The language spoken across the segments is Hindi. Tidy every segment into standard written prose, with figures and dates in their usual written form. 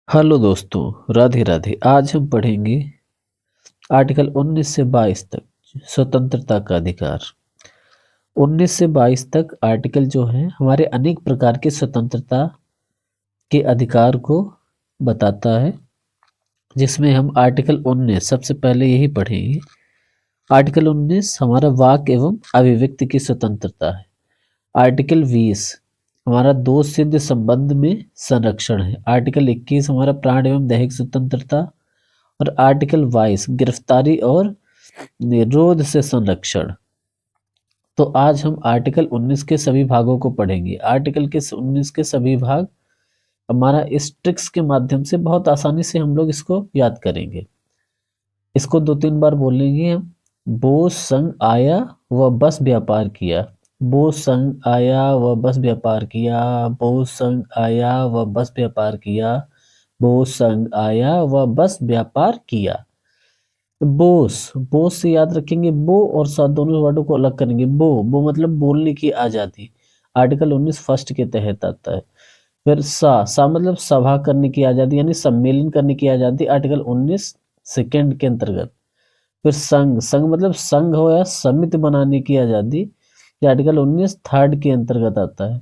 हेलो दोस्तों, राधे राधे। आज हम पढ़ेंगे आर्टिकल 19 से 22 तक स्वतंत्रता का अधिकार। 19 से 22 तक आर्टिकल जो है हमारे अनेक प्रकार के स्वतंत्रता के अधिकार को बताता है, जिसमें हम आर्टिकल 19 सबसे पहले यही पढ़ेंगे। आर्टिकल 19 हमारा वाक एवं अभिव्यक्ति की स्वतंत्रता है। आर्टिकल 20 हमारा दोष सिद्ध संबंध में संरक्षण है। आर्टिकल 21 हमारा प्राण एवं दैहिक स्वतंत्रता और आर्टिकल 22 गिरफ्तारी और निरोध से संरक्षण। तो आज हम आर्टिकल 19 के सभी भागों को पढ़ेंगे। आर्टिकल के 19 के सभी भाग हमारा इस ट्रिक्स के माध्यम से बहुत आसानी से हम लोग इसको याद करेंगे। इसको 2-3 बार बोलेंगे हम। बोस संग आया व बस व्यापार किया। बोस संग आया व बस व्यापार किया। बोस संग आया व बस व्यापार किया। बोस संग आया व बस व्यापार किया। बोस बोस से याद रखेंगे बो और सा, दोनों वर्डों को अलग करेंगे। बो मतलब बोलने की आजादी, आर्टिकल 19 फर्स्ट के तहत आता है। फिर सा मतलब सभा करने की आजादी यानी सम्मेलन करने की आजादी, आर्टिकल 19 सेकेंड के अंतर्गत। फिर संघ संघ मतलब संघ हो या समिति बनाने की आजादी, ये आर्टिकल 19 थर्ड के अंतर्गत आता है।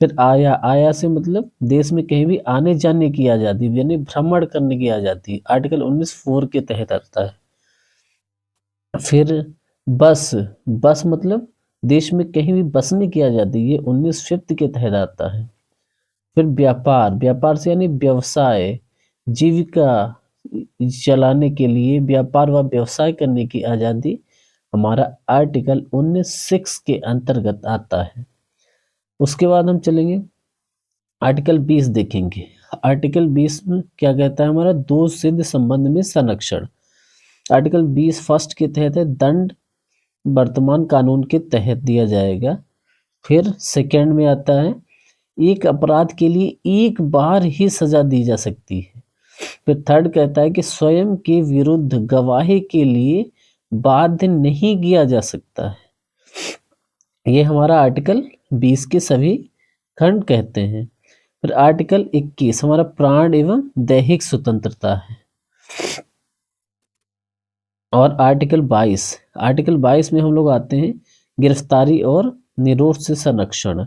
फिर आया आया से मतलब देश में कहीं भी आने जाने की आजादी यानी भ्रमण करने की आजादी, आर्टिकल 19 4 के तहत आता है। फिर बस बस मतलब देश में कहीं भी बसने की आजादी, ये 19 फिफ्थ के तहत आता है। फिर व्यापार व्यापार से यानी व्यवसाय, जीविका चलाने के लिए व्यापार व व्यवसाय करने की आजादी हमारा आर्टिकल 19 6 के अंतर्गत आता है। उसके बाद हम चलेंगे आर्टिकल 20 देखेंगे। आर्टिकल 20 में क्या कहता है, हमारा दोष सिद्ध संबंध में संरक्षण। आर्टिकल 20 फर्स्ट के तहत है दंड वर्तमान कानून के तहत दिया जाएगा। फिर सेकंड में आता है एक अपराध के लिए एक बार ही सजा दी जा सकती है। फिर थर्ड कहता है कि स्वयं के विरुद्ध गवाही के लिए बाध्य नहीं किया जा सकता है। ये हमारा आर्टिकल 20 के सभी खंड कहते हैं। फिर आर्टिकल 21 हमारा प्राण एवं दैहिक स्वतंत्रता है। और आर्टिकल 22 में हम लोग आते हैं गिरफ्तारी और निरोध से संरक्षण।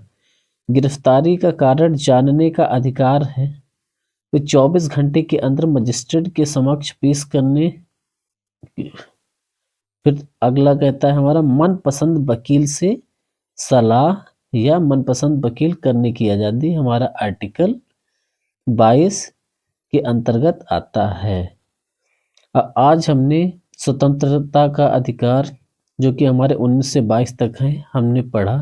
गिरफ्तारी का कारण जानने का अधिकार है। तो 24 घंटे के अंदर मजिस्ट्रेट के समक्ष पेश करने। फिर अगला कहता है हमारा मनपसंद वकील से सलाह या मनपसंद वकील करने की आजादी, हमारा आर्टिकल 22 के अंतर्गत आता है। आज हमने स्वतंत्रता का अधिकार जो कि हमारे 19 से 22 तक है हमने पढ़ा।